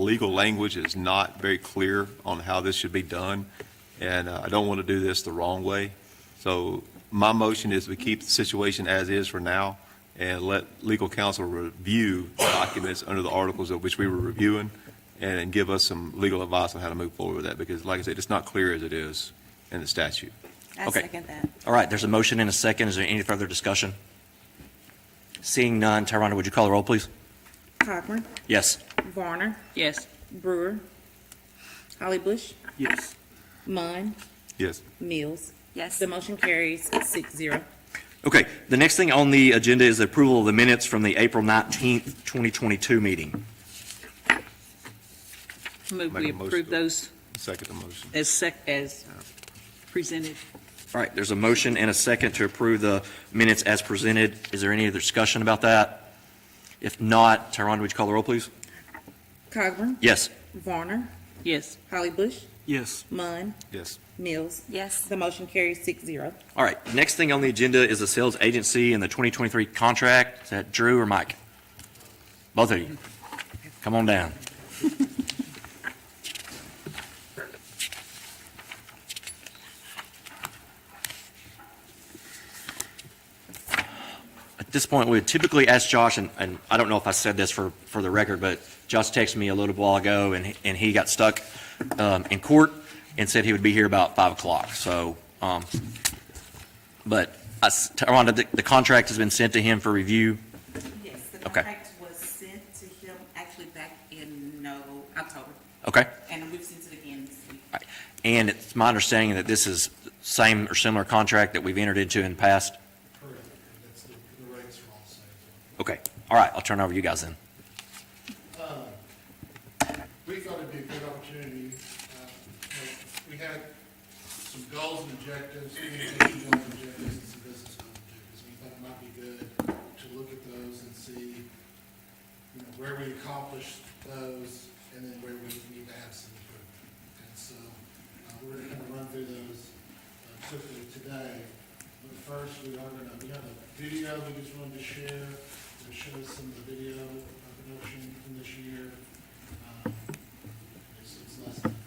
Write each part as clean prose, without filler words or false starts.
legal language is not very clear on how this should be done, and I don't want to do this the wrong way. So my motion is we keep the situation as is for now and let legal counsel review documents under the articles of which we were reviewing and give us some legal advice on how to move forward with that, because like I said, it's not clear as it is in the statute. I Okay. second that. All right, there's a motion and a second. Is there any further discussion? Seeing none, Tyrone, would you call the roll, please? Cochran, Yes. Varner, Yes. Brewer, Holly Bush, Yes. Munn, Yes. Mills. Yes. The motion carries 6-0. Okay, the next thing on the agenda is the approval of the minutes from the April 19th, 2022 meeting. Move Make we a motion approve to- those Second the motion. as presented. All right, there's a motion and a second to approve the minutes as presented. Is there any other discussion about that? If not, Tyrone, would you call the roll, please? Cochran, Yes. Varner, Yes. Holly Bush, Yes. Munn, Yes. Mills. Yes. The motion carries 6-0. All right, next thing on the agenda is the sales agency and the 2023 contract. Is that Drew or Mike? Both of you. Come on down. At this point, we would typically ask Josh, and I don't know if I said this for the record, but Josh texted me a little while ago, and he got stuck in court and said he would be here about 5 o'clock. So, but Tyrone, the contract has been sent to him for review. Yes, the Okay. contract was sent to him actually back in October, Okay. and we've sent it again this week. Right. And it's my understanding that this is same or similar contract that we've entered into in the past. Correct. That's the rates are all the same. Okay. All right. I'll turn it over to you guys then. We thought it'd be a good opportunity. We had some goals and objectives, communication goals and objectives, and some business goals and objectives. We thought it might be good to look at those and see, where we accomplished those and then where we need to have some improvement. And so, we're gonna kind of run through those quickly today. But first, we have a video we just wanted to share, to show some of the video production from this year. It's less than a minute.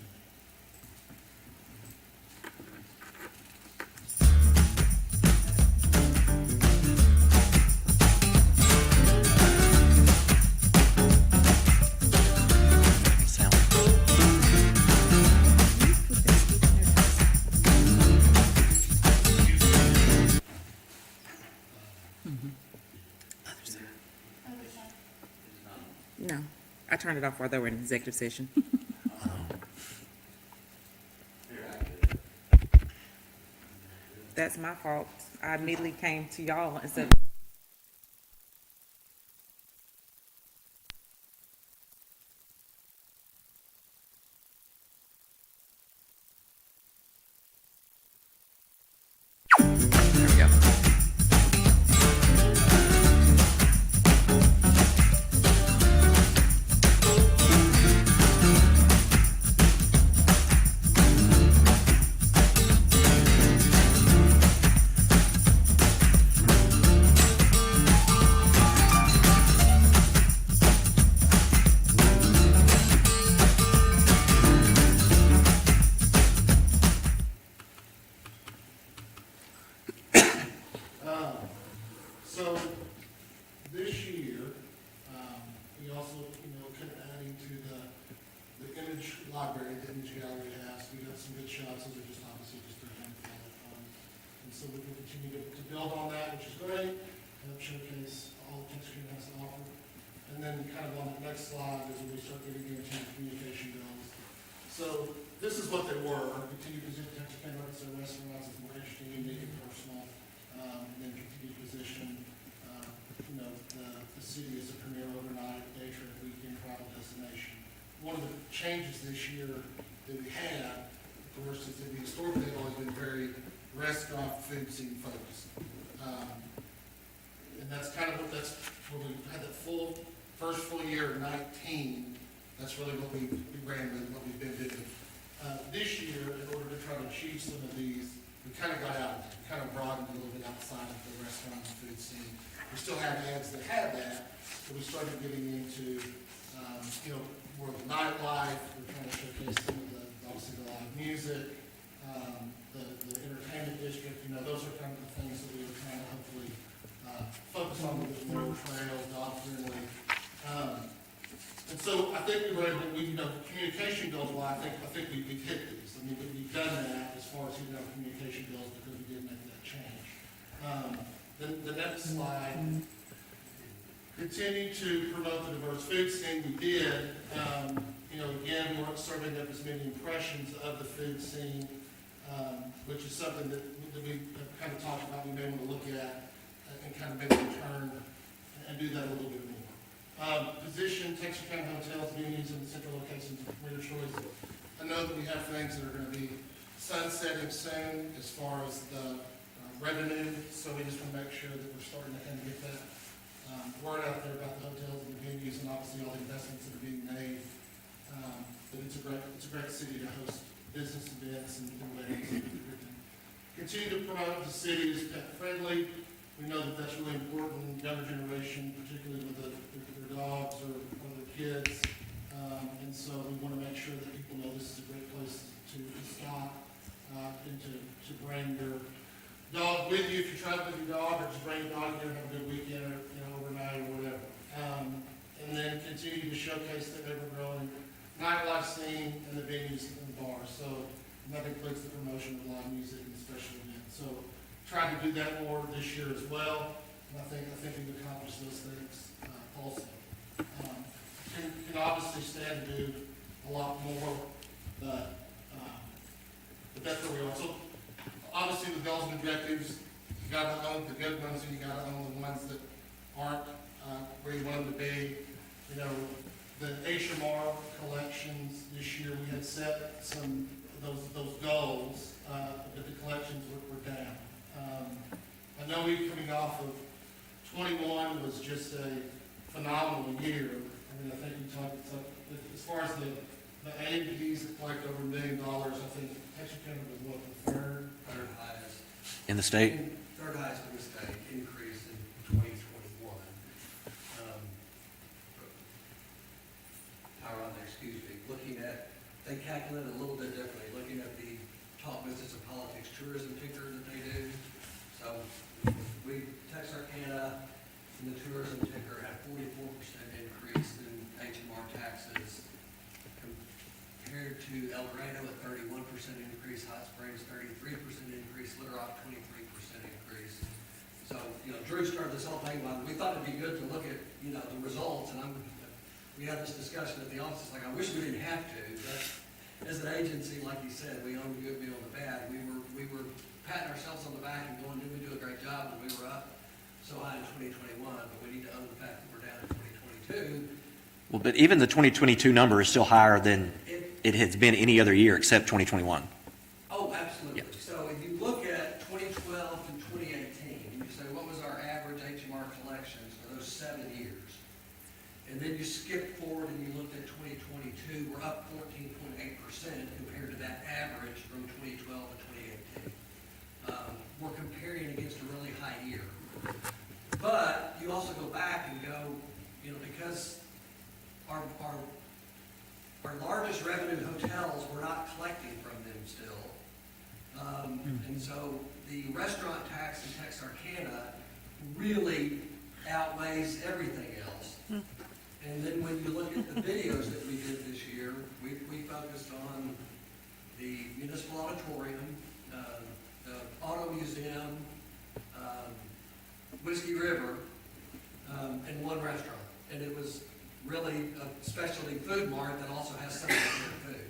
Sound. No, I turned it off while they were in executive session. That's my fault. I immediately came to y'all instead of There we go. So this year, we also, kind of adding to the image library, the image gallery has, we got some good shots, those are just obviously just a handful. And so we can continue to build on that, which is great, and showcase all that TechScreen has to offer. And then kind of on the next slide is when we start getting into the communication goals. So this is what they were, continue to present TechScreen markets and restaurants as more interesting, unique, and personal. And then continue to position, the city as a premier overnight day trip weekend travel destination. One of the changes this year that we had, of course, is that historically they've always been very restaurant food scene focused. And that's kind of that's when we had that first full year of 19, that's really what we ran with, what we've been doing. This year, in order to try to achieve some of these, we kind of got out, kind of broadened a little bit outside of the restaurant and food scene. We still have ads that have that, but we started getting into, more of the nightlife, we're trying to showcase some of the, obviously the live music, the entertainment district, you know, those are kind of the things that we were trying to hopefully, focus on with the more trail, dog friendly. And so I think we were able, you know, communication goals, well, I think we hit these. I mean, we've done that as far as, you know, communication goals because we did make that change. The next slide, continue to promote the diverse food scene. We did. You know, again, we weren't serving up as many impressions of the food scene, which is something that we have kind of talked about, we may want to look at and kind of make a turn and do that a little bit more. Position Texarkana hotels, venues, and central locations of premier choice. I know that we have things that are going to be sunsetting soon as far as the revenue, so we just want to make sure that we're starting to kind of get that word out there about the hotels and the venues and obviously all the investments that are being made. But it's a great city to host business events and weddings and everything. Continue to promote the city as pet friendly. We know that that's really important, younger generation, particularly with their dogs or their kids. And so we want to make sure that people know this is a great place to stop and to bring your dog with you if you travel with your dog, or just bring your dog here and have a good weekend or, you know, overnight or whatever. And then continue to showcase the ever-growing nightlife scene and the venues and the bars. So that includes the promotion of live music and special events. So try to do that more this year as well, and I think we've accomplished those things also. Can obviously stand to do a lot more, but that's where we are. So obviously the goals and objectives, you gotta own the good ones, and you gotta own the ones that aren't where you want them to be. You know, the HMR collections this year, we had set some of those goals, but the collections were down. I know we coming off of 21 was just a phenomenal year. I mean, I think we talked, as far as the AMPs that collect over $1 million, I think Texarkana was what, the third highest. In the state? Third highest in the state, increase in 2021. Tyron, excuse me, looking at, they calculate it a little bit differently, looking at the top business and politics tourism ticker that they do. So Texarkana and the tourism ticker had 44% increase in HMR taxes compared to El Dorado at 31% increase, Hot Springs 33% increase, Little Rock 23% increase. So, you know, Drew started this whole thing, we thought it'd be good to look at, you know, the results, and we had this discussion at the office, like, I wish we didn't have to, but as an agency, like you said, we own the good, we own the bad. We were patting ourselves on the back and going, did we do a great job when we were up so high in 2021, but we need to own the fact that we're down in 2022. Well, but even the 2022 number is still higher than it has been any other year except 2021. Oh, absolutely. Yep. So if you look at 2012 to 2018, you say, what was our average HMR collections for those 7 years? And then you skip forward and you looked at 2022, we're up 14.8% compared to that average from 2012 to 2018. We're comparing against a really high year. But you also go back and go, you know, because our largest revenue hotels, we're not collecting from them still. And so the restaurant tax in Texarkana really outweighs everything else. And then when you look at the videos that we did this year, we focused on the municipal auditorium, the auto museum, Whiskey River, and one restaurant. And it was really a specialty food mart that also has some of their food.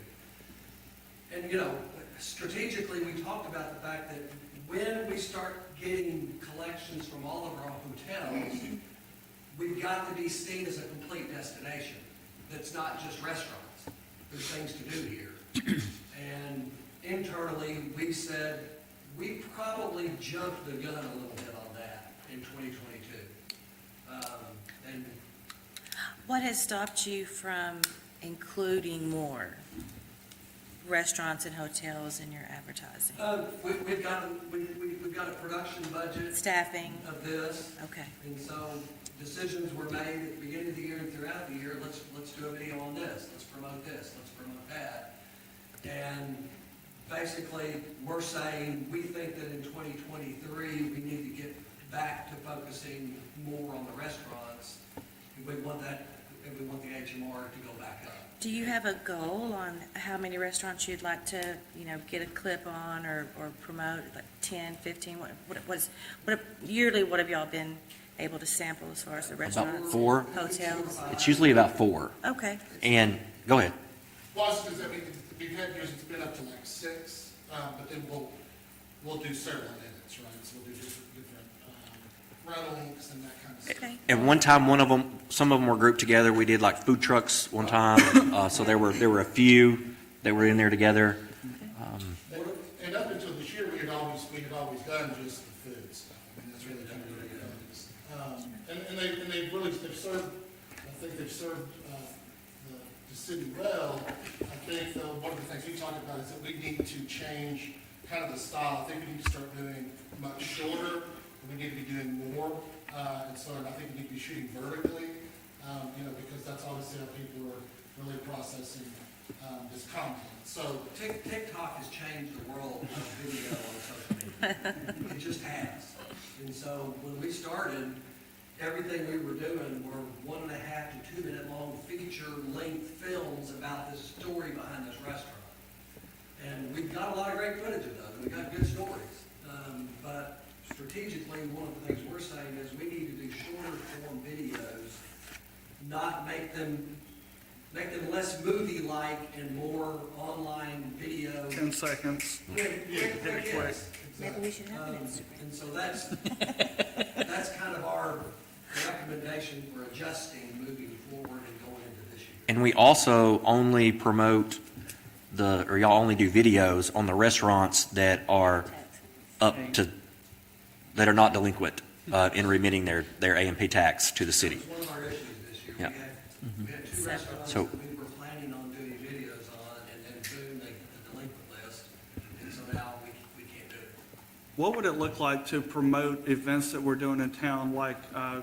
And, you know, strategically, we talked about the fact that when we start getting collections from all of our hotels, we've got to be seen as a complete destination. That's not just restaurants. There's things to do here. And internally, we said, we probably jumped the gun a little bit on that in 2022. And What has stopped you from including more? restaurants and hotels in your advertising? We've got a production budget Staffing? of this, Okay. and so decisions were made at the beginning of the year and throughout the year, let's do a video on this, let's promote that. And basically, we're saying, we think that in 2023, we need to get back to focusing more on the restaurants. We want the HMR to go back up. Do you have a goal on how many restaurants you'd like to, get a clip on or promote, like 10, 15? Yearly, what have y'all been able to sample as far as the restaurants? 4. Hotels? It's usually about 4. Okay. And, go ahead. Well, it's because, I mean, we've had years it's been up to like 6, but then we'll do several minutes, right? So we'll do different rental links and that kind of stuff. Okay. And one time, some of them were grouped together. We did like food trucks one time. So there were a few that were in there together. And up until this year, we had always done just the food stuff. I mean, that's really kind of what it is. And they've served, I think they've served, the city well. I think though, one of the things we talked about is that we need to change kind of the style. I think we need to start doing much shorter, and we need to be doing more. And so I think we need to be shooting vertically, because that's obviously how people are really processing, this content. So, TikTok has changed the world of video on social media. It just has. And so when we started, everything we were doing were 1.5 to 2 minute long feature-length films about this story behind this restaurant. And we've got a lot of great footage of those. We've got good stories. But strategically, one of the things we're saying is we need to do shorter form videos, not make them less movie-like and more online video. 10 seconds. Quick hits. Maybe we should have an Instagram. And so that's kind of our recommendation for adjusting, moving forward and going into this year. And we also only promote y'all only do videos on the restaurants that are that are not delinquent in remitting their A&P tax to the city. It's one of our issues this year. Yeah. We had 2 restaurants So- that we were planning on doing videos on, and then boom, they hit the delinquent list, and so now we can't do it. What would it look like to promote events that we're doing in town, like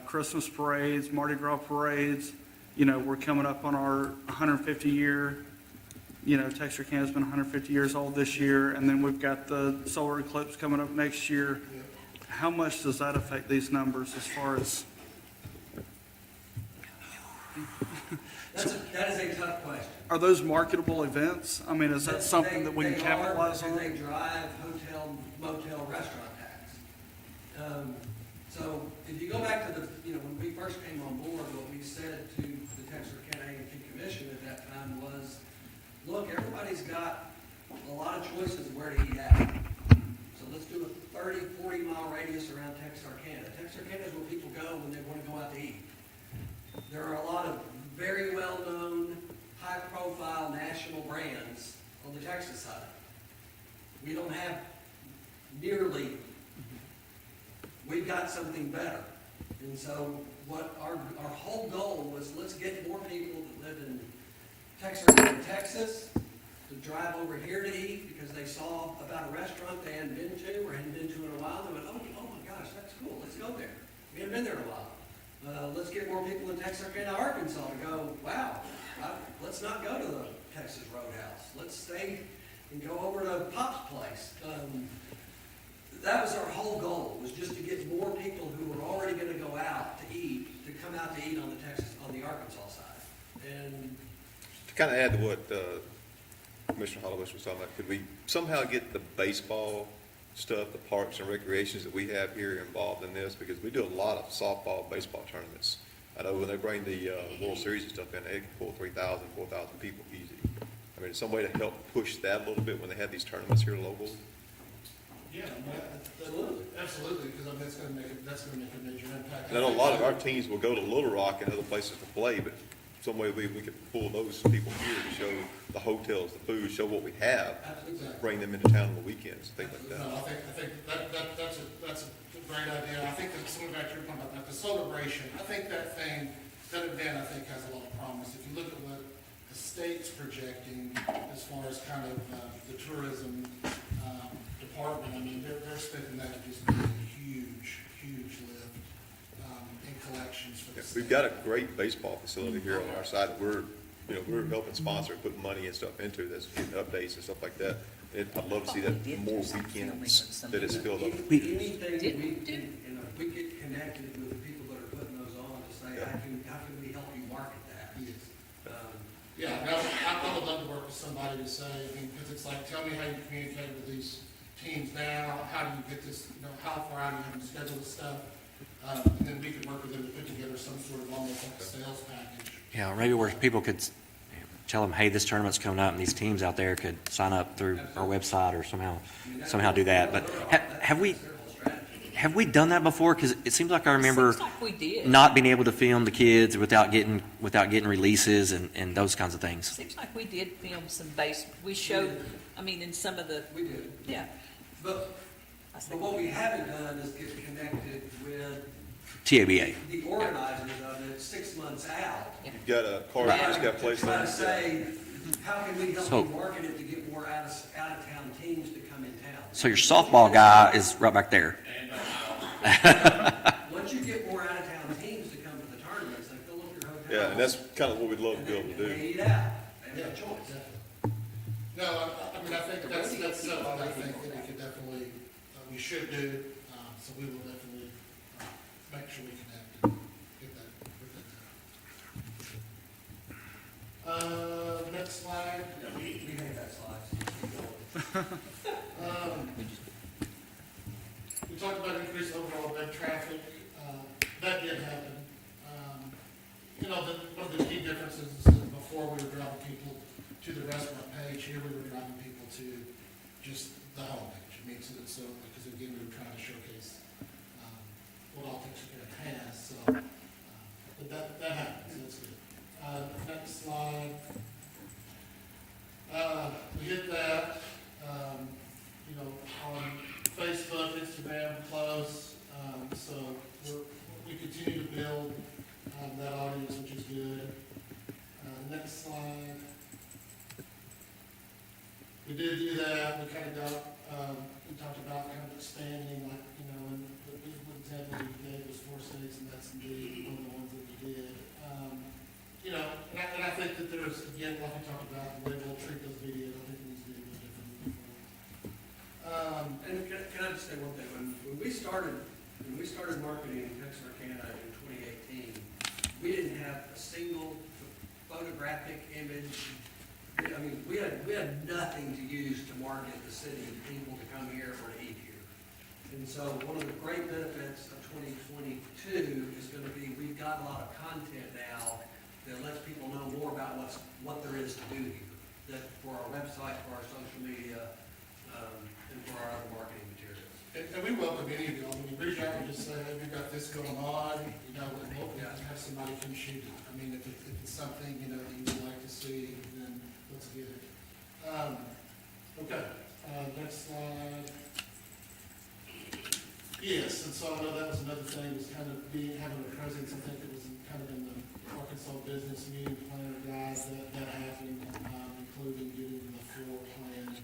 Christmas parades, Mardi Gras parades? We're coming up on our 150-year, Texarkana's been 150 years old this year, and then we've got the solar eclipse coming up next year. How much does that affect these numbers as far as, That is a tough question. are those marketable events? I mean, is that something that we can They are, capitalize because on? They drive hotel, motel, restaurant tax. So if you go back to when we first came on board, what we said to the Texarkana A&P Commission at that time was, look, everybody's got a lot of choices of where to eat at. So let's do a 30, 40-mile radius around Texarkana. Texarkana is where people go when they want to go out to eat. There are a lot of very well-known, high-profile national brands on the Texas side. We don't have nearly, we've got something better. And so what our whole goal was, let's get more people that live in Texarkana, Texas, to drive over here to eat because they saw about a restaurant they hadn't been to or hadn't been to in a while. They went, oh my gosh, that's cool, let's go there. We haven't been there in a while. Let's get more people in Texarkana, Arkansas to go, wow, let's not go to the Texas Roadhouse. Let's stay and go over to Pop's place. That was our whole goal, was just to get more people who were already going to go out to eat, to come out to eat on the Arkansas side. And To kind of add to what Commissioner Holloway was talking about, could we somehow get the baseball stuff, the parks and recreations that we have here involved in this? Because we do a lot of softball, baseball tournaments. I know when they bring the World Series and stuff in, they can pull 3,000, 4,000 people easy. I mean, some way to help push that a little bit when they have these tournaments here locally. Yeah, absolutely, because I mean, that's gonna make a major impact. And I know a lot of our teams will go to Little Rock and other places to play, but some way we could pull those people here to show the hotels, the food, show what we have, Exactly. bring them into town on the weekends, things like No, that. I think that's a great idea. I think that some of that you're talking about, the celebration, I think that event, I think, has a lot of promise. If you look at the state's projecting as far as kind of the tourism department. I mean, they're expecting that to just be a huge, huge lift in collections for the state. We've got a great baseball facility here on our side that we're helping sponsor, put money and stuff into this, getting updates and stuff like that. And I'd love to see that more weekends that it's filled up. Anything if we get connected with the people that are putting those on to say, how can we help you market that? Yes. Um, Yeah, no, I would love to work with somebody to say, I mean, because it's like, tell me how you communicate with these teams now, how do you get this, how far out do you have to schedule this stuff? And then we could work with them to put together some sort of almost like a sales package. Yeah, or maybe where people could tell them, hey, this tournament's coming up, and these teams out there could sign up through our website or somehow do that. But have we done that before? Because it seems like I remember Seems like we did. not being able to film the kids without getting releases and those kinds of things. Seems like we did film some we showed, I mean, in some of the, We did. yeah. But what we haven't done is get connected with TABA. the organizers of it 6 months out. You've got a card that just got placed Try on to say, how can we help So- you market it to get more out-of-town teams to come in town? So your softball guy is right back there. Once you get more out-of-town teams to come to the tournaments, they fill up your hotels. Yeah, and that's kind of what we'd love to be able to And they do. eat out. They have a choice. No, I mean, I think that's something I think that we could definitely, we should do, so we will definitely make sure we connect and get that done. Next slide. We have that slide. We talked about increased overall web traffic, that did happen. One of the key differences is that before we were driving people to the restaurant page, here we were driving people to just the homepage. I mean, because again, we were trying to showcase, what all Texarkana has, so, but that happens, that's good. Next slide. We hit that, on Facebook, Instagram, close, so we continue to build, that audience, which is good. Next slide. We did do that, we kind of we talked about kind of expanding, like, and the example we gave was 4 states, and that's indeed one of the ones that we did. And I think that there's, again, like we talked about, the way we'll treat those videos, I think it needs to be a little different moving forward. And can I just say one thing? When we started marketing in Texarkana in 2018, we didn't have a single photographic image. I mean, we had nothing to use to market the city to people to come here or to eat here. And so one of the great benefits of 2022 is going to be, we've got a lot of content now that lets people know more about what there is to do here. That for our website, for our social media, and for our other marketing materials. And we welcome any of y'all, when you reach out and just say, hey, we've got this going on, and we'll have somebody come shoot it. I mean, if it's something, that you would like to see, then let's get it. Okay, next slide. Yes, and so I know that was another thing, was kind of having a presence, I think it was kind of in the Arkansas Business Meeting Planner guys, that happened, including getting the floor plan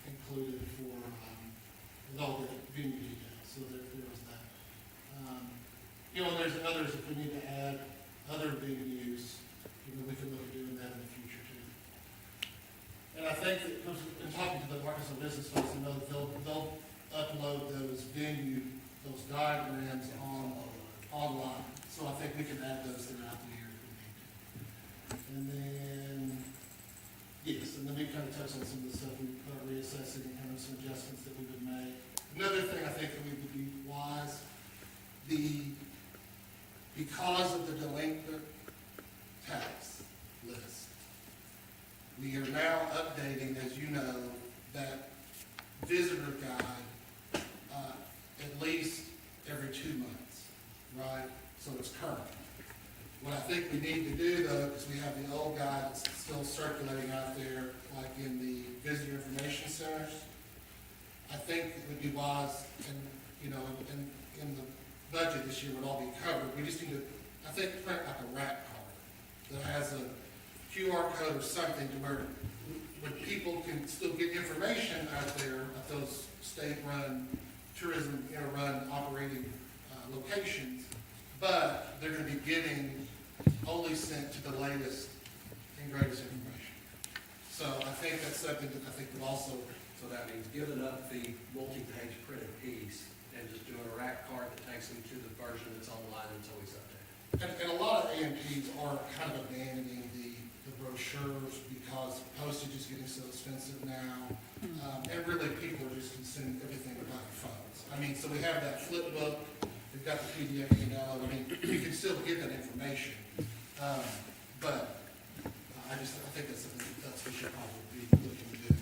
included for, with all the venue details, so there was that. And there's others, if we need to add other venues, we can look at doing that in the future too. And I think that, in talking to the Arkansas business folks, I know that they'll upload those diagrams online, so I think we can add those throughout the year if we need to. And then, yes, and then we kind of touched on some of the stuff we are reassessing and kind of some adjustments that we would make. Another thing I think that we would be wise, because of the delinquent tax list, we are now updating, as you know, that visitor guide at least every 2 months, right? So it's current. What I think we need to do, though, is we have the old guide that's still circulating out there, like in the visitor information centers. I think it would be wise, and, in the budget this year would all be covered. We just need to, I think, print like a wrap card that has QR code or something to where when people can still get information out there at those state-run, tourism, run operating locations, but they're gonna be getting only sent to the latest and greatest information. So I think that's something that I think would also, So that means giving up the multi-page printed piece and just doing a rack card that takes them to the version that's online that's always updated. and a lot of AMPs are kind of abandoning the brochures because postage is getting so expensive now. And really, people are just consuming everything by their phones. I mean, so we have that flip book, we've got the PDF, I mean, you can still get that information. But I think that's something that's we should probably be looking to do.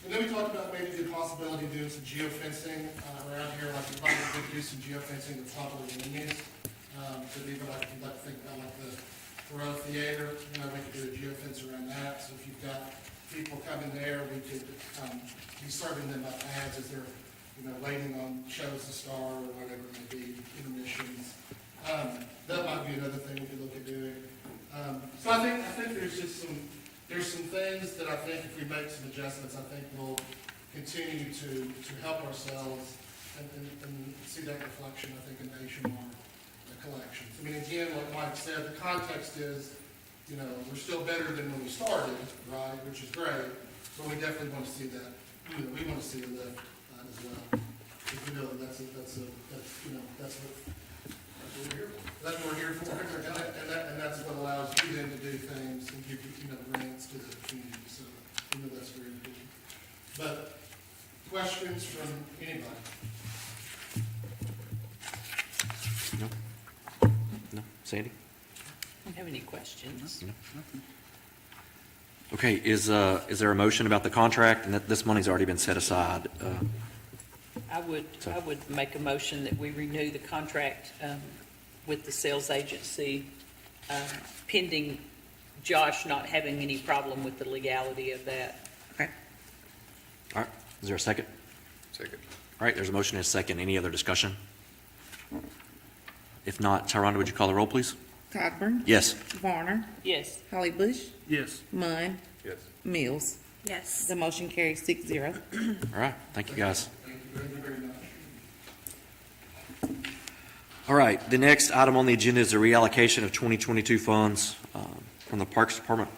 And then we talked about maybe the possibility of doing some geofencing around here, like we probably could do some geofencing at the top of the lineage. Could even like, if you'd like to think about like the Thoreau Theater, we could do a geofence around that. So if you've got people coming there, we could be serving them up ads as they're, waiting on shows to star or whatever it may be, intermissions. That might be another thing we could look at doing. So I think there's some things that I think if we make some adjustments, I think we'll continue to help ourselves and see that reflection, I think, in the HMR collections. I mean, again, like Mike said, the context is, we're still better than when we started, right, which is great, but we definitely want to see that, we want to see a lift as well. Because we know that's what we're here for, and that's what allows you then to do things and give, grants to the community, so, that's very important. But, questions from anybody? No? Sandy? I don't have any questions. Okay, is there a motion about the contract, and that this money's already been set aside? I would make a motion that we renew the contract with the sales agency pending Josh not having any problem with the legality of that. Okay. All right, is there a second? Second. All right, there's a motion and a second. Any other discussion? If not, Tyrone, would you call the roll, please? Cogburn, Yes. Varner, Yes. Holly Bush, Yes. Munn, Yes. Mills. Yes. The motion carries 6-0. All right, thank you, guys. Thank you very much. All right, the next item on the agenda is the reallocation of 2022 funds from the Parks Department.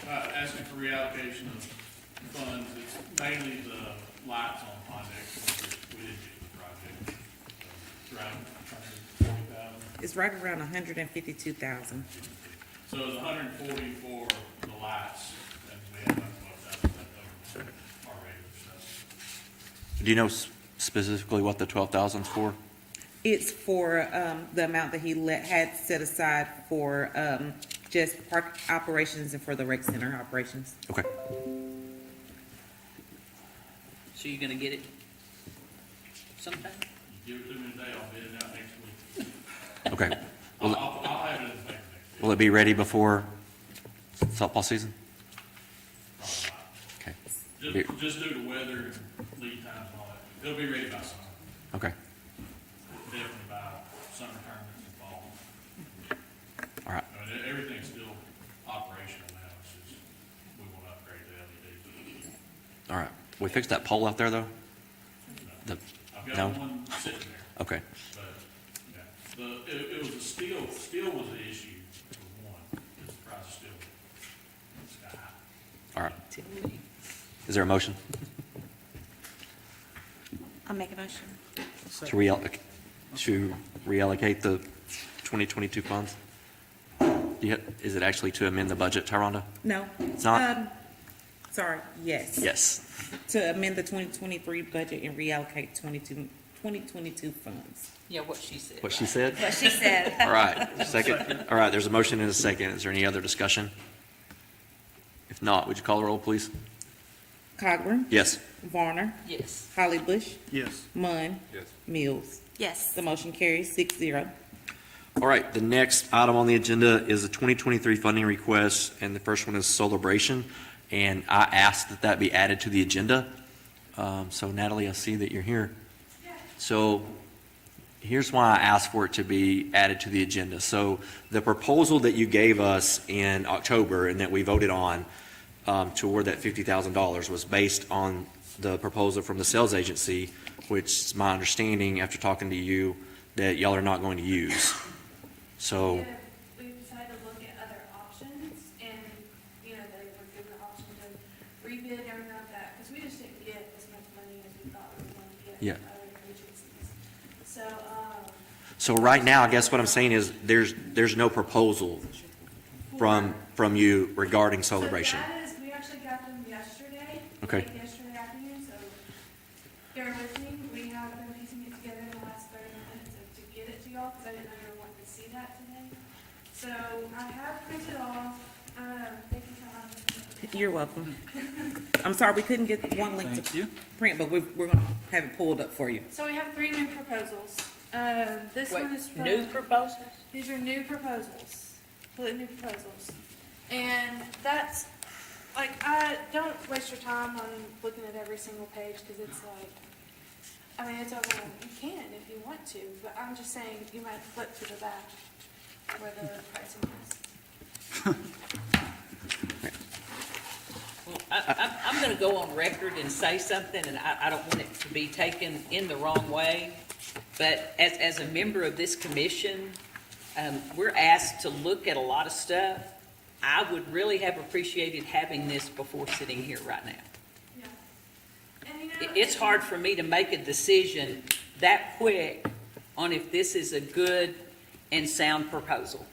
Asking for reallocation of funds, it's mainly the lights on projects, which we didn't get the project. So it's around 140,000. It's right around 152,000. So it was 140 for the lights, and we have about 12,000 left over our regular stuff. Do you know specifically what the 12,000's for? It's for the amount that he had set aside for just park operations and for the rec center operations. Okay. So you're gonna get it sometime? You give it to me today, I'll bid it out next week. Okay. I'll have it in the paper next week. Will it be ready before softball season? Probably not. Okay. Just due to weather, and lead times and all that. It'll be ready by summer, Okay. definitely by summer tournaments and fall. All right. I mean, everything's still operational now, it's just, we want to upgrade the LED. All right. We fixed that pole out there, though? The, I've no? got one sitting there, Okay. but, yeah, it was the steel was the issue for one, because the price is still sky high. All right. Tell me. Is there a motion I'll make a motion. to reallocate the 2022 funds? Is it actually to amend the budget, Tyronda? No. It's not? Sorry, yes. Yes. To amend the 2023 budget and reallocate 2022 funds. Yeah, what she said. What she said? What she said. All right. Second. All right, there's a motion and a second. Is there any other discussion? If not, would you call the roll, please? Cogburn, Yes. Varner, Yes. Holly Bush, Yes. Munn, Yes. Mills. Yes. The motion carries 6-0. All right, the next item on the agenda is the 2023 funding request, and the first one is Celebration. And I asked that that be added to the agenda. So Natalie, I see that you're here. So here's why I asked for it to be added to the agenda. So the proposal that you gave us in October and that we voted on toward that $50,000 was based on the proposal from the sales agency, which is my understanding after talking to you that y'all are not going to use. So, Yeah, we decided to look at other options, and, they were given the option to rebid and everything like that, because we just didn't get as much money as we thought we were going to get Yeah. from other agencies. so right now, I guess what I'm saying is there's no proposal from you regarding celebration. So that is, we actually got them yesterday. Okay. Late yesterday afternoon, so bear with me, we have been piecing it together in the last 30 minutes to get it to y'all, because I didn't know you were wanting to see that today. So I have printed off, thank you, Tom. You're welcome. I'm sorry, we couldn't get one link to print, but we're gonna have it pulled up for you. So we have 3 new proposals. This Wait, one is from. new proposals? These are new proposals, completely new proposals. And that's, don't waste your time on looking at every single page, because it's it's overwhelming. You can if you want to, but I'm just saying, you might flip to the back where the pricing is. Well, I'm going to go on record and say something, and I don't want it to be taken in the wrong way, but as a member of this commission, we're asked to look at a lot of stuff. I would really have appreciated having this before sitting here right now. Yeah. And It's hard for me to make a decision that quick on if this is a good and sound proposal.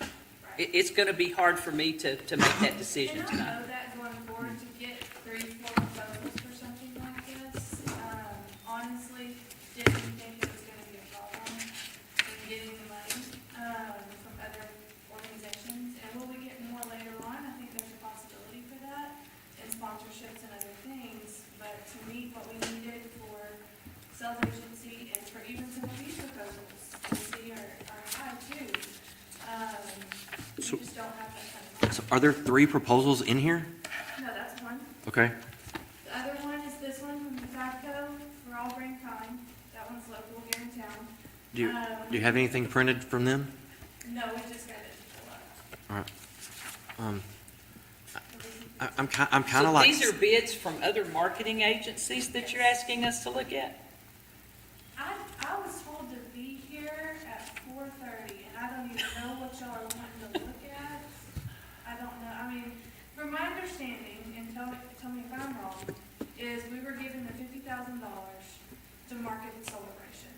It's going to be hard for me to make that decision And I tonight. know that going forward, to get 3, 4 proposals for something like this, honestly, didn't think it was gonna be a problem in getting the money, from other organizations. And will we get more later on? I think there's a possibility for that, and sponsorships and other things. But to meet what we needed for sales agency and for even some of these proposals, to see are high too. We So- just don't have that kind of money. So are there 3 proposals in here? No, that's one. Okay. The other one is this one from Tobacco for All Brain Kind. That one's local here in town. Do you have anything printed from them? No, we just got it to pull up. All right. So this is- I'm kind So of like. these are bids from other marketing agencies that you're asking us to look at? I was told to be here at 4:30, and I don't even know what y'all are wanting to look at. I don't know, from my understanding, and tell me if I'm wrong, is we were given the $50,000 to market the celebration.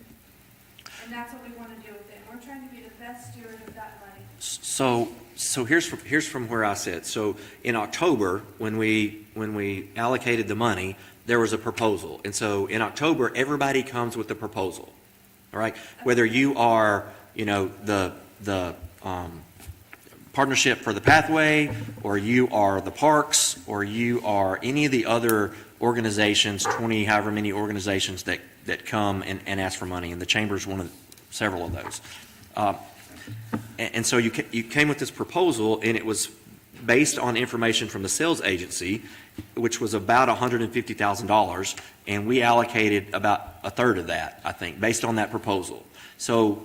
And that's what we want to do with it. We're trying to be the best steward of that money. So here's from where I sit. So in October, when we allocated the money, there was a proposal. And so in October, everybody comes with a proposal. All right? Whether you are, the partnership for the pathway, or you are the parks, or you are any of the other organizations, 20, however many organizations that come and ask for money. And the chamber is one of several of those. And so you came with this proposal, and it was based on information from the sales agency, which was about $150,000, and we allocated about a third of that, I think, based on that proposal. So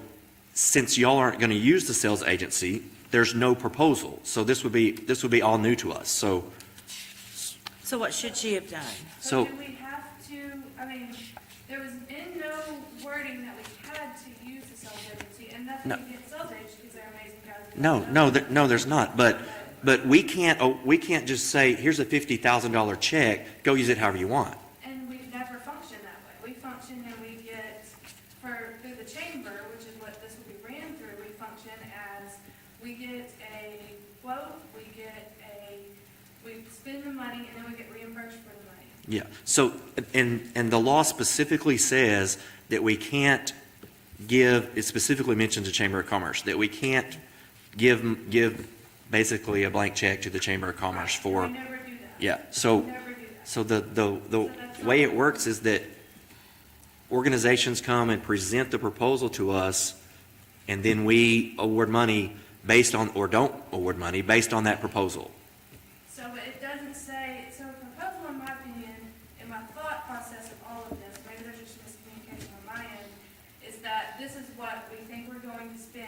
since y'all aren't going to use the sales agency, there's no proposal. So this would be all new to us. So what should she have done? So- do we have to, there was in no wording that we had to use the sales agency, and nothing No. against sales agencies, because they're amazing guys. no, there's not. But we can't just say, here's a $50,000 check, go use it however you want. And we've never functioned that way. We function and we get, through the chamber, which is what this will be ran through, we function as, we get a quote, we spend the money, and then we get reimbursed for the money. Yeah, so, and the law specifically says that we can't give, it specifically mentions the Chamber of Commerce, that we can't give basically a blank check to the Chamber of Commerce for, We never do that. yeah, We so, never do that. so the way it works is that organizations come and present the proposal to us, and then we award money based on, or don't award money based on that proposal. So it doesn't say, so a proposal, in my opinion, in my thought process of all this is what we think we're going to spend,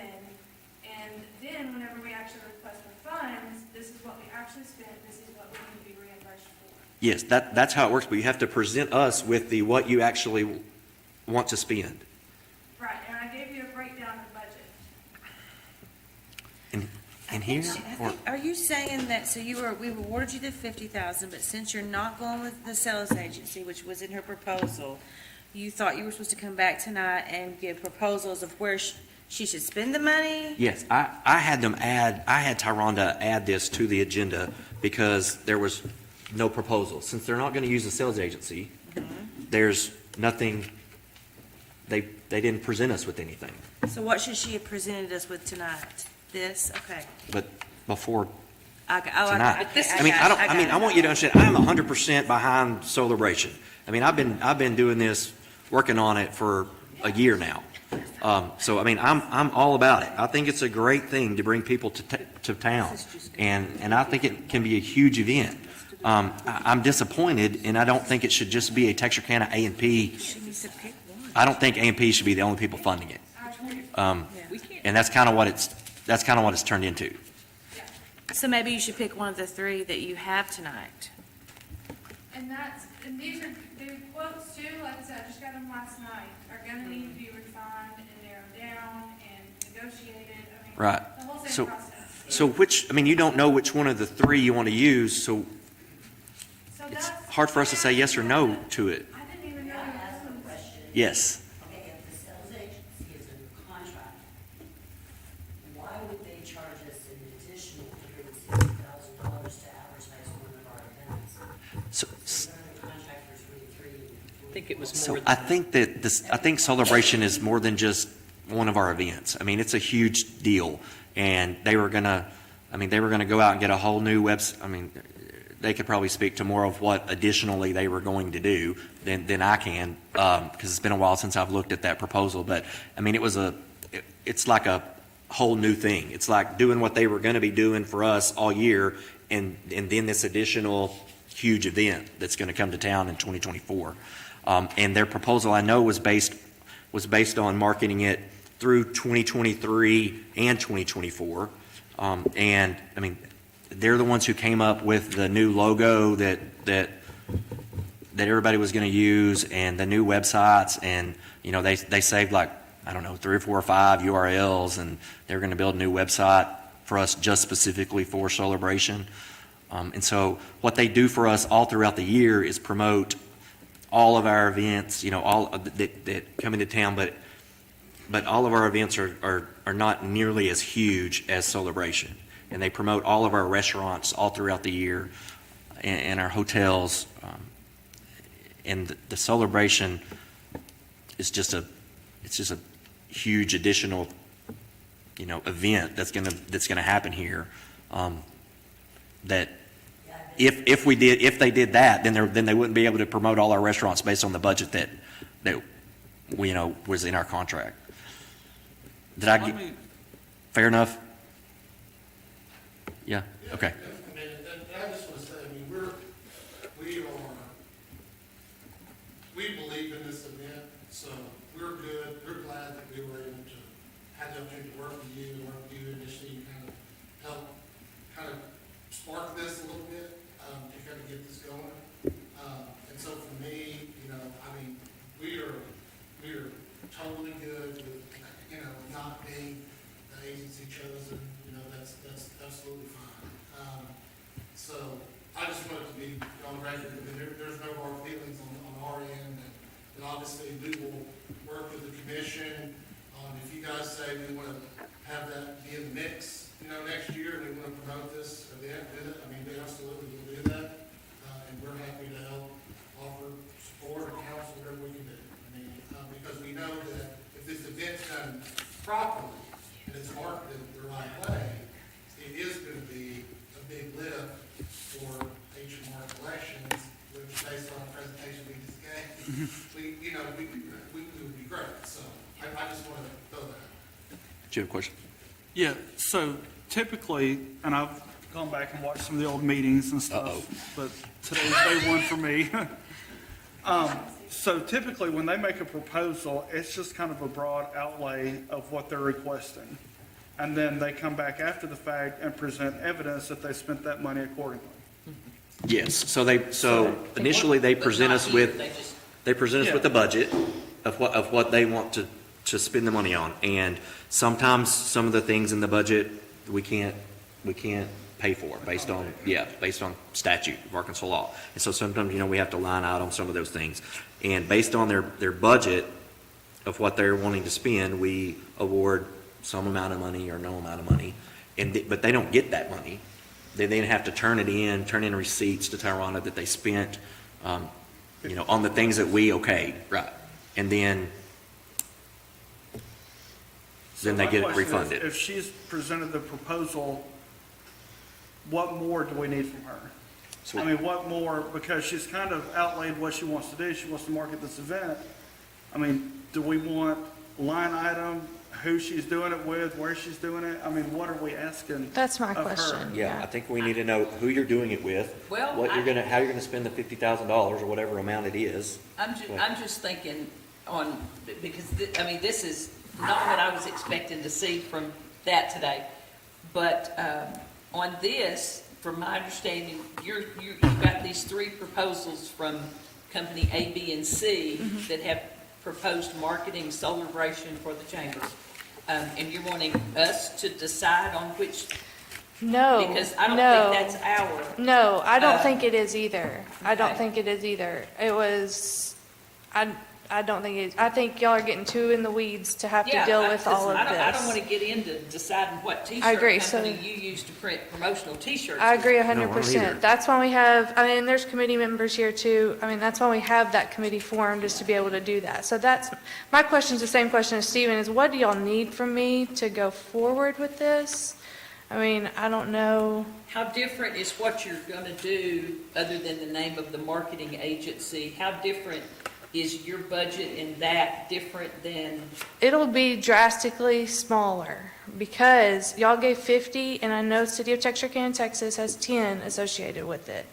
and then whenever we actually request for funds, this is what we actually spent, this is what we need to be reimbursed for. Yes, that's how it works, but you have to present us with the, what you actually want to spend. Right, and I gave you a breakdown of budget. And here, or, Are you saying that, so we awarded you the 50,000, but since you're not going with the sales agency, which was in her proposal, you thought you were supposed to come back tonight and give proposals of where she should spend the money? yes, I had Tyronda add this to the agenda because there was no proposal. Since they're not gonna use the sales agency, there's nothing, they didn't present us with anything. So what should she have presented us with tonight? This? Okay. But before Okay. tonight. Okay, I mean, got I it. want you to understand, I'm 100% behind Celebration. I mean, I've been doing this, working on it for a year now. So, I mean, I'm all about it. I think it's a great thing to bring people to town. And I think it can be a huge event. I'm disappointed, and I don't think it should just be a Texarkana A&P. She needs to pick one. I don't think A&P should be the only people funding it. We can't, And that's kind of what it's turned into. So maybe you should pick one of the three that you have tonight. And these are, the quotes too, like I said, I just got them last night, are gonna need to be refined and narrowed down and negotiated, I mean. Right. The whole So- same process. So you don't know which one of the three you want to use, so So it's that's. hard for us to say yes or no to it. I didn't even know. Can I there ask a was- question? Yes. Okay, if the sales agency is in contract, why would they charge us an additional $160,000 to advertise one of our events? So, We're under contract for 23. I think it was so more I than, think that I think Celebration is more than just one of our events. I mean, it's a huge deal, and they were gonna go out and get a whole new website. I mean, they could probably speak to more of what additionally they were going to do than I can, because it's been a while since I've looked at that proposal. But I mean, it's like a whole new thing. It's like doing what they were going to be doing for us all year, and then this additional huge event that's going to come to town in 2024. And their proposal, I know, was based on marketing it through 2023 and 2024. And I mean, they're the ones who came up with the new logo that everybody was going to use, and the new websites, and you know, they saved like, I don't know, 3 or 4 or 5 URLs, and they're going to build a new website for us just specifically for Celebration. And so what they do for us all throughout the year is promote all of our events, you know, all of that come into town, but all of our events are not nearly as huge as Celebration. And they promote all of our restaurants all throughout the year, and our hotels. And the Celebration is just a huge additional, you know, event that's gonna happen here. That if they did that, then they wouldn't be able to promote all our restaurants based on the budget that you know, was in our contract. Did I get fair enough? Yeah. Okay. I mean, and I just want to say, I mean, we believe in this event, so we're good. We're glad that we were able to have the opportunity to work with you initially, kind of spark this a little bit, to kind of get this going. And so for me, you know, I mean, we are totally good with, you know, not being the agency chosen, you know, that's absolutely fine. So I just wanted to be on record, I mean, there's no hard feelings on our end, and obviously we will work with the commission. If you guys say we want to have that be in the mix, you know, next year, and we want to promote this event with it, I mean, we absolutely will do that. And we're happy to help offer support or counsel, whatever we can do. I mean, because we know that if this event's done properly and it's marketed the right way, it is going to be a big lift for HMR Collections, which based on the presentation we just gave, we would be great. So I just want to throw that out. Do you have a question? Yeah, so typically, and I've gone back and watched some of the old meetings and stuff, but today's day one for me. So typically, when they make a proposal, it's just kind of a broad outlay of what they're requesting. And then they come back after the fact and present evidence that they spent that money accordingly. Yes, so initially they But present not us here, with, they just- they present us with the budget of what they want to spend the money on. And sometimes some of the things in the budget, we can't pay for based on statute of Arkansas law. And so sometimes, we have to line out on some of those things. And based on their budget of what they're wanting to spend, we award some amount of money or no amount of money. But they don't get that money. They then have to turn in receipts to Tyrone that they spent, on the things that we okayed, right? And then So they my get it question is, refunded. If she's presented the proposal, what more do we need from her? So- I mean, what more, because she's kind of outlaid what she wants to do, she wants to market this event. I mean, do we want line item, who she's doing it with, where she's doing it? I mean, what are we asking? That's my of her? question. Yeah, I think we need to know who you're doing it with, Well, how you're gonna spend the $50,000 or whatever amount it is. I'm just thinking because, this is not what I was expecting to see from that today. But, on this, from my understanding, you've got these 3 proposals from company A, B, and C that have proposed marketing celebration for the chamber. And you're wanting us to decide on which, No, because I don't no. think that's our. No, I don't Uh, think it is either. I don't okay. think it is either. It was, I don't think it, I think y'all are getting too in the weeds to have to Yeah, deal with all of listen, I don't want this. to get into deciding what I agree, t-shirt so- company you use to print promotional t-shirts. I agree No, I don't either. 100%. That's why we have, there's committee members here too. That's why we have that committee formed, is to be able to do that. So my question's the same question as Stephen, is what do y'all need from me to go forward with this? I don't know. How different is what you're going to do, other than the name of the marketing agency? How different is your budget in that different than, It'll be drastically smaller because y'all gave 50 and I know City of Texarkana, Texas has 10 associated with it.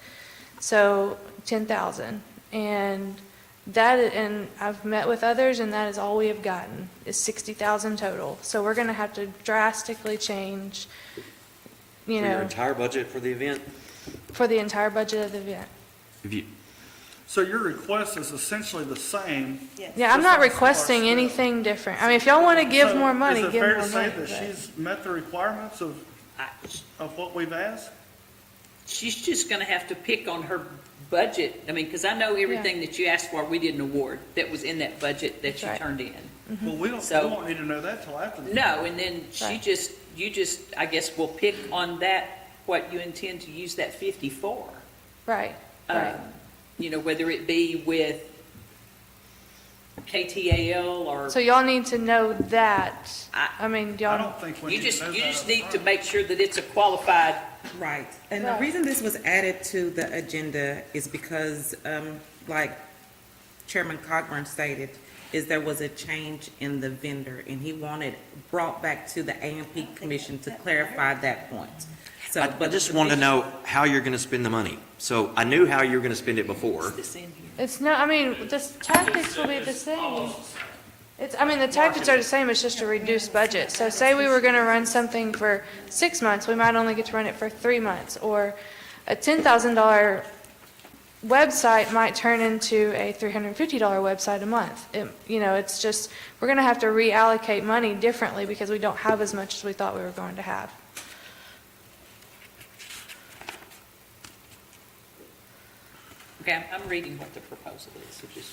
So 10,000. And I've met with others and that is all we have gotten is 60,000 total. So we're going to have to drastically change, For your entire budget for the event? for the entire budget of the event. If you, So your request is essentially the same. Yeah, I'm not requesting anything different. If y'all want to give So more money, give more money. Is it fair to but- say that she's met the requirements of what we've asked? she's just going to have to pick on her budget? Because I know everything that you asked for, we didn't award, that was in that budget that you That's right. turned in. Well, we So- won't need to know that till after the. No, and then Right. you just, I guess, will pick on that, what you intend to use that 50 for. Right, right. Whether it be with KTAL or, So y'all need to know that. I- I Y'all, don't think we you need to just, know you that just up need to front. make sure that it's a qualified, Right. And the Right. reason this was added to the agenda is because, like Chairman Cogburn stated, is there was a change in the vendor, and he wanted brought back to the A&P Commission to clarify that point. So, I but just wanted to know how you're gonna spend the money. So I knew how you were gonna spend it before. this in here. it's no, the tactics will be the same. The tactics are the same, it's just a reduced budget. So say we were gonna run something for 6 months, we might only get to run it for 3 months. Or a $10,000 website might turn into a $350 website a month. It's just, we're gonna have to reallocate money differently because we don't have as much as we thought we were going to have. Okay, I'm reading what the proposal is, so just.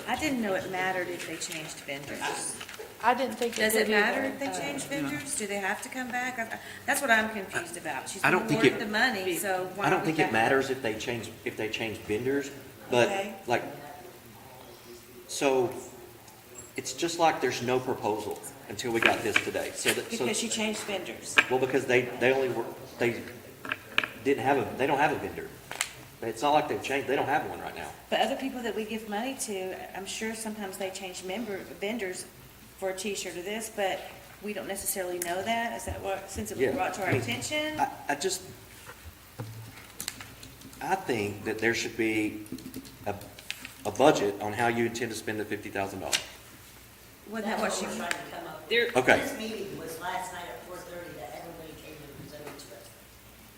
I didn't know it mattered if they changed vendors. I didn't think it Does did it matter either. if they change vendors? Do they have to come back? That's what I'm confused about. She's I don't think awarded it- the money, so why I don't would think that- it matters if they change vendors, but Okay. so it's just like there's no proposal until we got this today. Because she changed vendors. Well, because they don't have a vendor. It's not like they've changed, they don't have one right now. But other people that we give money to, I'm sure sometimes they change vendors for a T-shirt or this, but we don't necessarily know that? Is that what, since it was Yeah, brought to our I mean, attention? I think that there should be a budget on how you intend to spend the $50,000. Wasn't that what she, That's we're trying to come up with. There, Okay. This meeting was last night at 4:30 that everybody came and presented to us.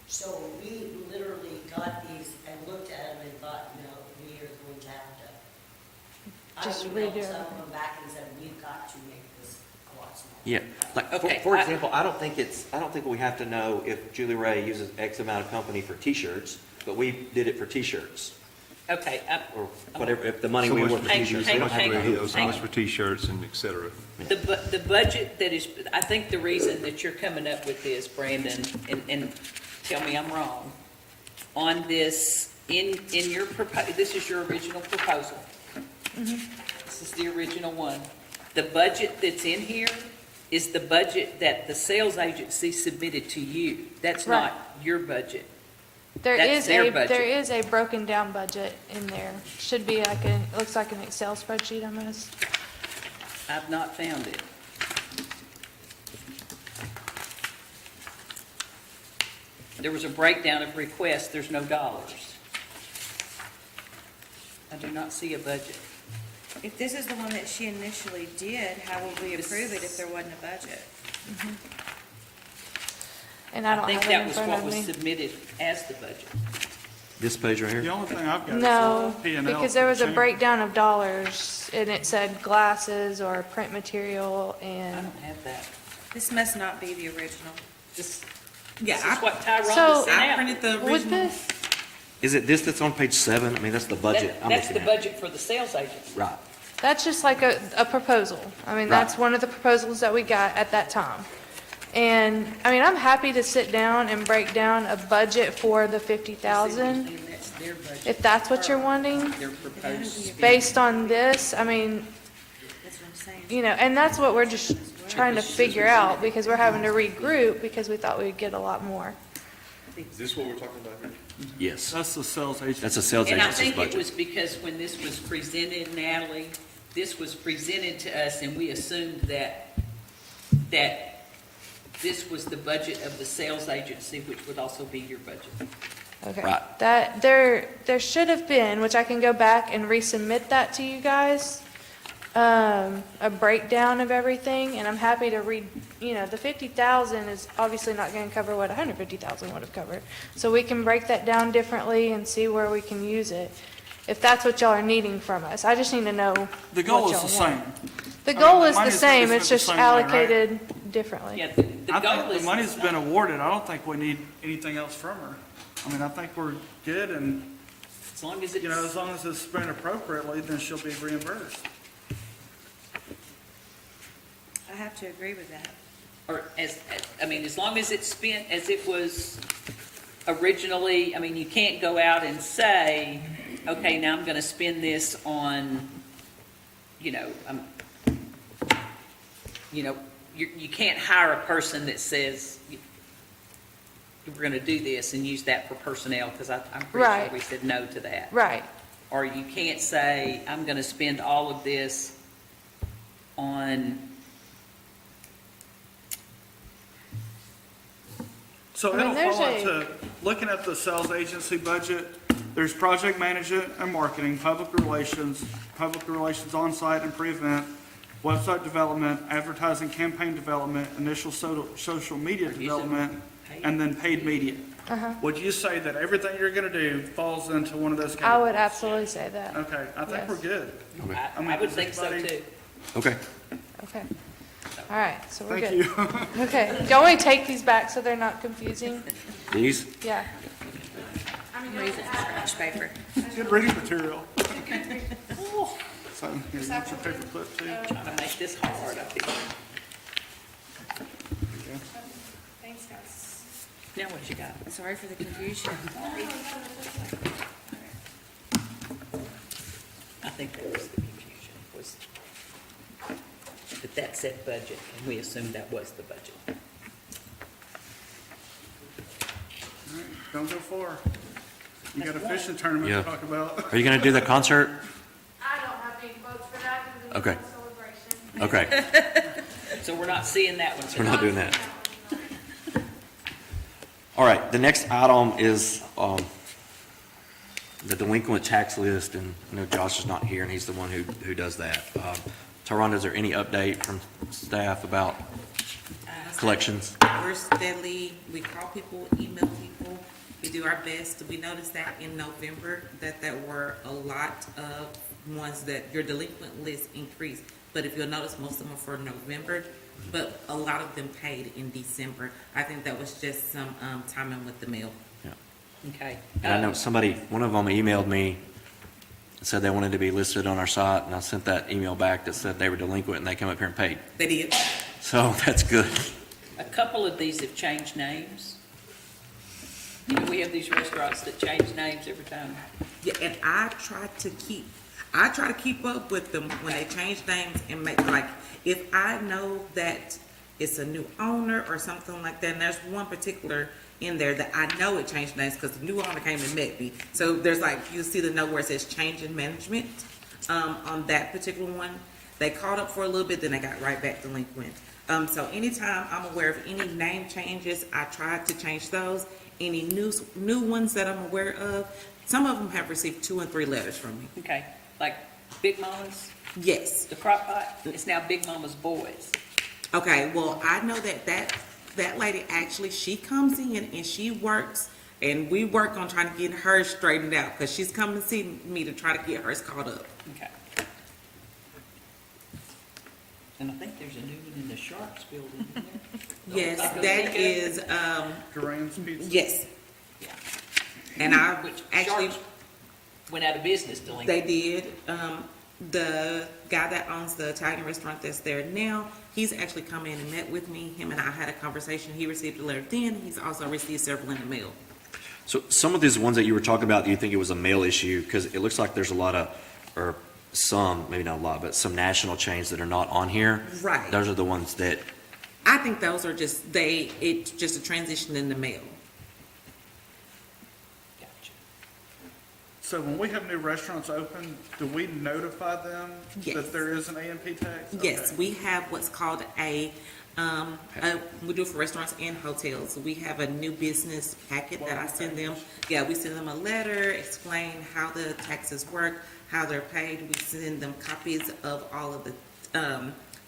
So we literally got these and looked at them and thought, no, we are going to have to. Just I redo emailed some of everything. them back and said, we've got to make this a lot smaller. Yeah, like, Okay, for I- example, I don't think we have to know if Julie Ray uses X amount of company for T-shirts, but we did it for T-shirts, okay, or whatever, if the money So we much want for for hang- T-shirts. so we much don't hang- have for to- radios, so much for T-shirts and et cetera. the budget that is, I think the reason that you're coming up with this, Brandon, and tell me I'm wrong, on this, in your this is your original proposal. This is the original one. The budget that's in here is the budget that the sales agency submitted to you. That's Right. not your budget. There That's is their a, budget. there is a broken down budget in there. Should be like it looks like an Excel spreadsheet almost. I've not found it. There was a breakdown of requests, there's no dollars. I do not see a budget. if this is the one that she initially did, how would we approve it if there wasn't a budget? And I don't think have it that in was front what of was me. submitted as the budget. This page right The here? only thing I've got is No, P&L. because there was a change. breakdown of dollars and it said glasses or print material I and, don't have that. This must not be the original. This, Yeah, this is what Tyrone So- sent I out. printed the with original. this, Is it this that's on page 7? I mean, that's the budget I'm That's looking the at. budget for the sales agency. Right. that's just like a proposal. I mean, that's Right. one of the proposals that we got at that time. And, I mean, I'm happy to sit down and break down a budget for the 50,000, And that's their budget. if that's what you're wanting. Their proposed spend. Based on this, I mean, That's what I'm saying. you know, and that's what we're just trying to figure out, because we're having to regroup, because we thought we'd get a lot more. Is this what we're talking about here? Yes. That's the sales agent. That's a sales And I agency's think it was budget. because when this was presented, Natalie, this was presented to us and we assumed that this was the budget of the sales agency, which would also be your budget. Okay. Right. That, there should have been, which I can go back and resubmit that to you guys, a breakdown of everything, and I'm happy to read, you know, the 50,000 is obviously not gonna cover what 150,000 would have covered. So we can break that down differently and see where we can use it, if that's what y'all are needing from us. I just need to know The what goal is y'all the want. same. The I mean, goal the is the money's same, spent it's the just same way, right? allocated differently. Yeah, the I goal think is. the money's been awarded. I don't think we need anything else from her. I mean, I think we're good, and, As long as it's. you know, as long as it's spent appropriately, then she'll be reimbursed. I have to agree with that. Or I mean, as long as it's spent as it was originally, I mean, you can't go out and say, okay, now I'm gonna spend this on, you know, you can't hire a person that says, we're gonna do this and use that for personnel, because I'm pretty sure Right. we said no to that. Right, Or you can't say, I'm gonna spend all of this on, So I mean, it'll there's fall a- into, looking at the sales agency budget, there's project management and marketing, public relations on-site and pre-event, website development, advertising campaign development, initial social media development, and then paid media. Would you say that everything you're gonna do falls into one of those I categories? would absolutely say that. Okay, I think Yes. we're good. I mean, I would does think so anybody- too. Okay. Okay. All right, so we're Thank good. you. Okay, do you want me to take these back so they're not confusing? These? Yeah. I'm gonna use it for scratch paper. Good reading material. So, here, you want your paper clip too? Trying to make this hard, I think. Thanks, guys. Now what you got? Sorry for the confusion. I think that was the confusion, was that said budget, and we assumed that was the budget. Don't go far. You got a That's right. fishing tournament Yeah. to talk about. Are you going to do the concert? I don't have any votes for that, because Okay. it's a celebration. Okay. So we're not seeing that one We're not tonight. doing that. All right, the next item is the delinquent tax list, and I know Josh is not here, and he's the one who does that. Tyrone, is there any update from staff about collections? We're steadily, we call people, email people, we do our best. We noticed that in November, that there were a lot of ones that your delinquent list increased. But if you'll notice, most of them are for November, but a lot of them paid in December. I think that was just some timing with the mail. Okay. And I know one of them emailed me, said they wanted to be listed on our site, and I sent that email back that said they were delinquent, and they come up here and paid. They did. So that's good. A couple of these have changed names. You know, we have these restaurants that change names every time. Yeah, and I try to keep up with them when they change names and make, like, if I know that it's a new owner or something like that, and there's one particular in there that I know it changed names because the new owner came and met me. So there's like, you see the note where it says change in management, on that particular one. They called up for a little bit, then they got right back delinquent. So anytime I'm aware of any name changes, I try to change those. Any new ones that I'm aware of, some of them have received 2 and 3 letters from me. Okay, like Big Mama's, Yes. the crock pot, it's now Big Mama's Boys. Okay, well, I know that lady actually, she comes in and she works, and we work on trying to get hers straightened out, because she's coming to see me to try to get hers caught up. Okay. And I think there's a new one in the Sharps building, isn't there? Yes, Like a that Zinco? is, Duran's Pizza. yes. Yeah. And I Which actually, Sharps went out of business delinquent. they did, the guy that owns the Italian restaurant that's there now, he's actually come in and met with me. Him and I had a conversation. He received a letter then. He's also received several in the mail. So some of these ones that you were talking about, do you think it was a mail issue? Because it looks like there's a lot of, or some, maybe not a lot, but some national chains that are not on here. Right. Those are the ones that, I think those are just, it's just a transition in the mail. Gotcha. So when we have new restaurants open, do we notify them Yes. that there is an AMP tax? Yes, Okay. we have what's called we do it for restaurants and hotels. We have a new business packet that I send them. Yeah, we send them a letter, explain how the taxes work, how they're paid. We send them copies of all of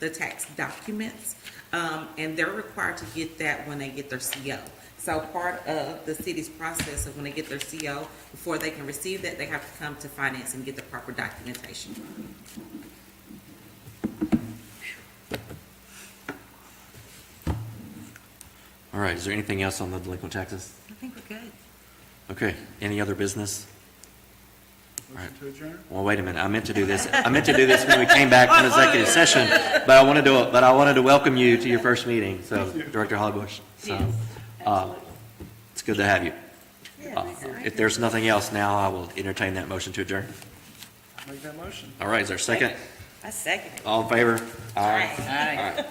the tax documents. And they're required to get that when they get their CO. So part of the city's process of when they get their CO, before they can receive that, they have to come to finance and get the proper documentation. all right, is there anything else on the delinquent taxes? I think we're good. Okay, any other business? Motion to adjourn? Well, wait a minute, I meant to do this when we came back from executive session, but I wanted to welcome you to your first meeting, so, Director Hollybush. So, Yes, absolutely. it's good to have you. If there's nothing else now, I will entertain that motion to adjourn. Make that motion. All right, is there a second? I second it. All in favor? Aye. All right.